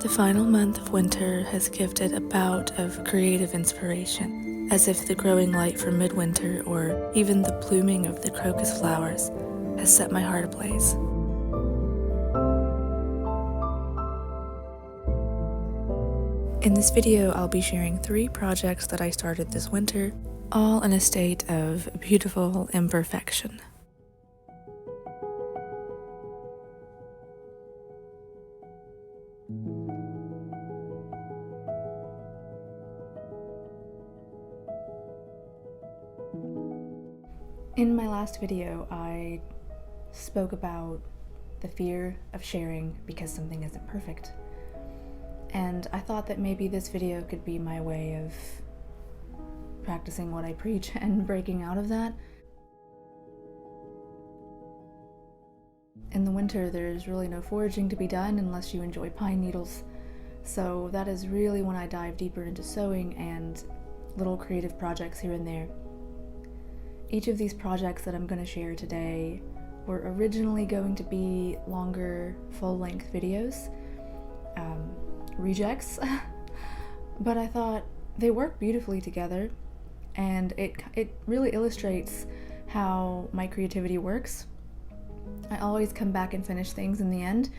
The final month of winter has gifted a bout of creative inspiration, as if the growing light from midwinter or even the blooming of the crocus flowers has set my heart ablaze. In this video, I'll be sharing 3 projects that I started this winter, all in a state of beautiful imperfection. In my last video, I spoke about the fear of sharing because something isn't perfect. And I thought that maybe this video could be my way of practicing what I preach and breaking out of that. In the winter, there's really no foraging to be done unless you enjoy pine needles. So that is really when I dive deeper into sewing and little creative projects here and there. Each of these projects that I'm going to share today were originally going to be longer, full-length videos, rejects, but I thought they work beautifully together, and it really illustrates how my creativity works. I always come back and finish things in the end,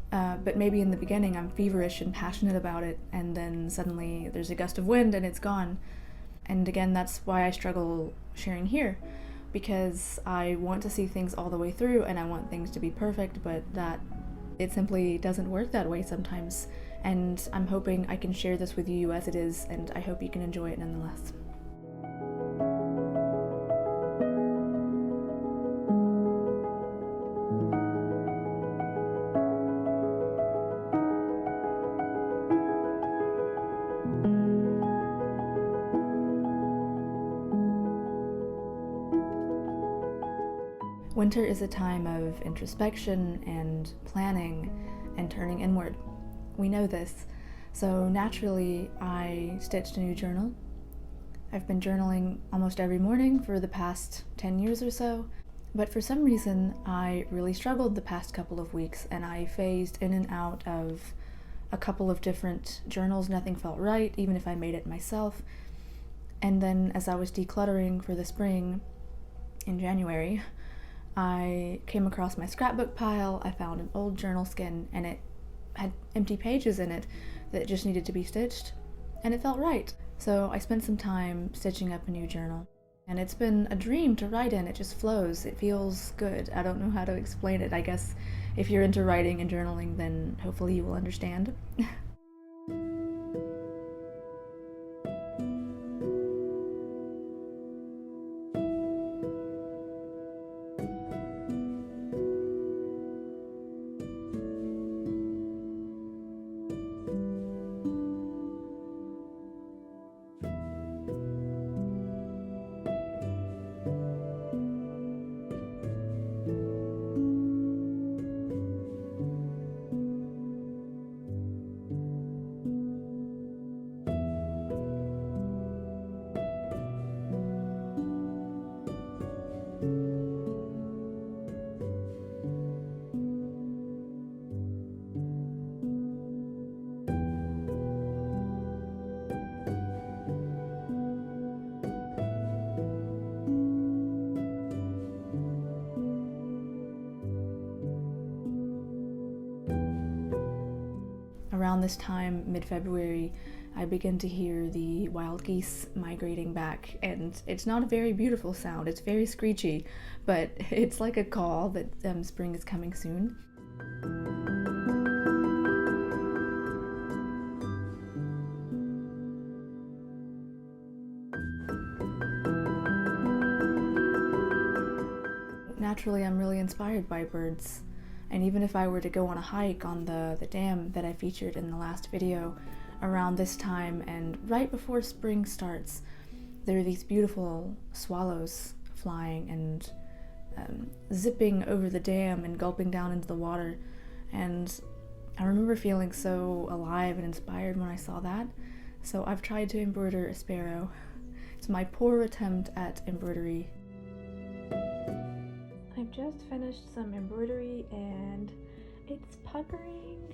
but maybe in the beginning I'm feverish and passionate about it, and then suddenly there's a gust of wind and it's gone. And again, that's why I struggle sharing here, because I want to see things all the way through and I want things to be perfect, but that it simply doesn't work that way sometimes. And I'm hoping I can share this with you as it is, and I hope you can enjoy it nonetheless. Winter is a time of introspection and planning and turning inward. We know this, so naturally I stitched a new journal. I've been journaling almost every morning for the past 10 years or so, but for some reason I really struggled the past couple of weeks, and I phased in and out of a couple of different journals. Nothing felt right, even if I made it myself. And then as I was decluttering for the spring in January, I came across my scrapbook pile. I found an old journal skin, and it had empty pages in it that just needed to be stitched, and it felt right. So I spent some time stitching up a new journal, and it's been a dream to write in. It just flows. It feels good. I don't know how to explain it. I guess if you're into writing and journaling, then hopefully you will understand. Around this time, mid-February, I begin to hear the wild geese migrating back, and it's not a very beautiful sound. It's very screechy, but it's like a call that spring is coming soon. naturally I'm really inspired by birds. And even if I were to go on a hike on the dam that I featured in the last video around this time and right before spring starts, there are these beautiful swallows flying and zipping over the dam and gulping down into the water. And I remember feeling so alive and inspired when I saw that. So I've tried to embroider a sparrow. It's my poor attempt at embroidery. I've just finished some embroidery and it's puckering.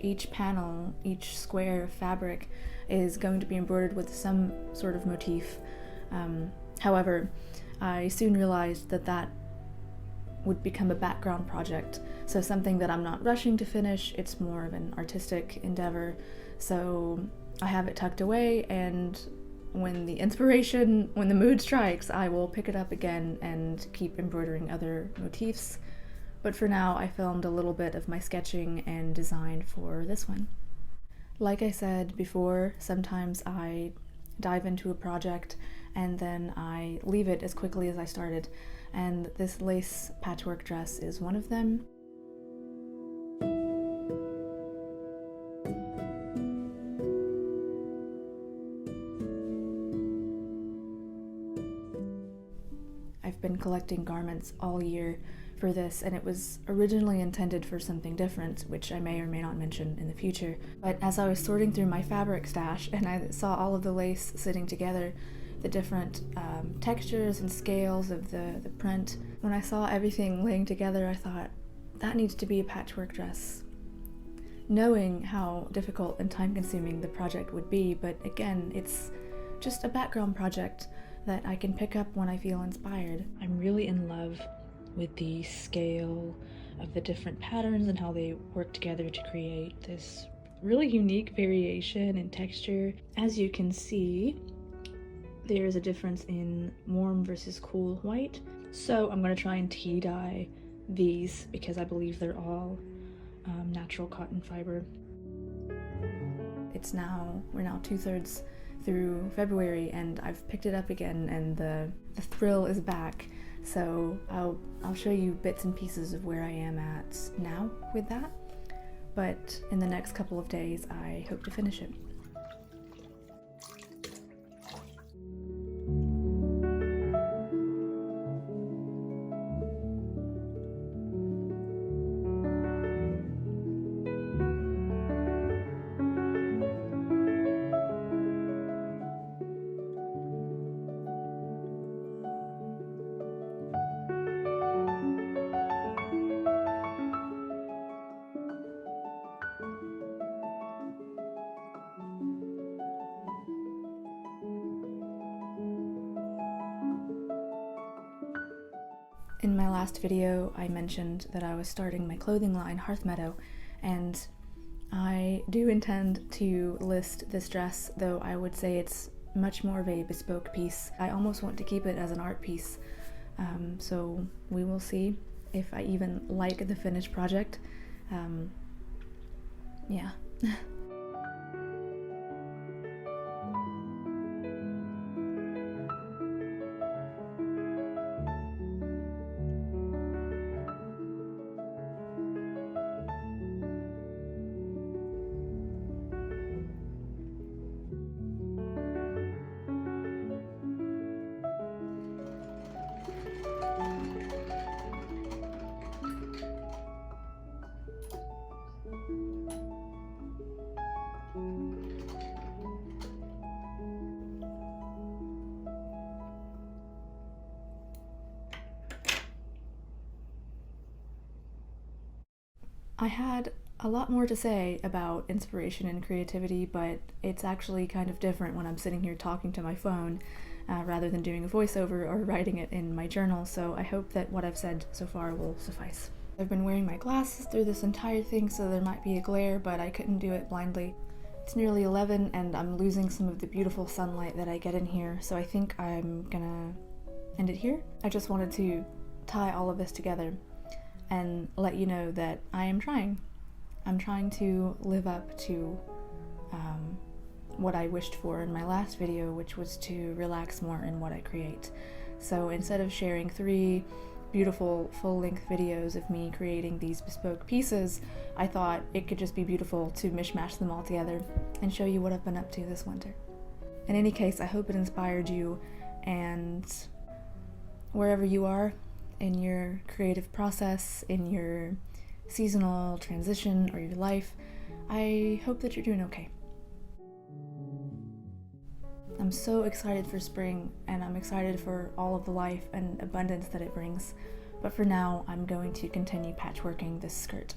Each panel, each square of fabric is going to be embroidered with some sort of motif. However, I soon realized that would become a background project, so something that I'm not rushing to finish. It's more of an artistic endeavor, so I have it tucked away, and when the mood strikes, I will pick it up again and keep embroidering other motifs. But for now, I filmed a little bit of my sketching and design for this one. Like I said before, sometimes I dive into a project and then I leave it as quickly as I started, and this lace patchwork dress is one of them. I've been collecting garments all year for this, and it was originally intended for something different, which I may or may not mention in the future. But as I was sorting through my fabric stash and I saw all of the lace sitting together, the different textures and scales of the print, when I saw everything laying together, I thought, that needs to be a patchwork dress. Knowing how difficult and time-consuming the project would be, but again, it's just a background project that I can pick up when I feel inspired. I'm really in love with the scale of the different patterns and how they work together to create this really unique variation in texture. As you can see, there is a difference in warm versus cool white. So I'm going to try and tea dye these because I believe they're all natural cotton fiber. We're now 2/3 through February and I've picked it up again, and the thrill is back. So I'll show you bits and pieces of where I am at now with that, but in the next couple of days I hope to finish it. In my last video, I mentioned that I was starting my clothing line, Hearth Meadow, and I do intend to list this dress, though I would say it's much more of a bespoke piece. I almost want to keep it as an art piece, so we will see if I even like the finished project. Yeah. I had a lot more to say about inspiration and creativity, but it's actually kind of different when I'm sitting here talking to my phone rather than doing a voiceover or writing it in my journal, so I hope that what I've said so far will suffice. I've been wearing my glasses through this entire thing, so there might be a glare, but I couldn't do it blindly. It's nearly 11 and I'm losing some of the beautiful sunlight that I get in here, so I think I'm gonna end it here. I just wanted to tie all of this together and let you know that I am trying. I'm trying to live up to what I wished for in my last video, which was to relax more in what I create. So instead of sharing 3 beautiful full-length videos of me creating these bespoke pieces, I thought it could just be beautiful to mishmash them all together and show you what I've been up to this winter. In any case, I hope it inspired you, and wherever you are in your creative process, in your seasonal transition or your life, I hope that you're doing okay. I'm so excited for spring, and I'm excited for all of the life and abundance that it brings. But for now, I'm going to continue patchworking this skirt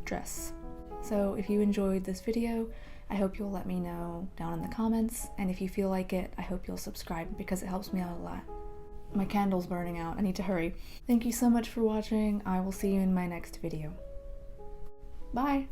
dress. So if you enjoyed this video, I hope you'll let me know down in the comments, and if you feel like it, I hope you'll subscribe because it helps me out a lot. My candle's burning out, I need to hurry. Thank you so much for watching. I will see you in my next video. Bye!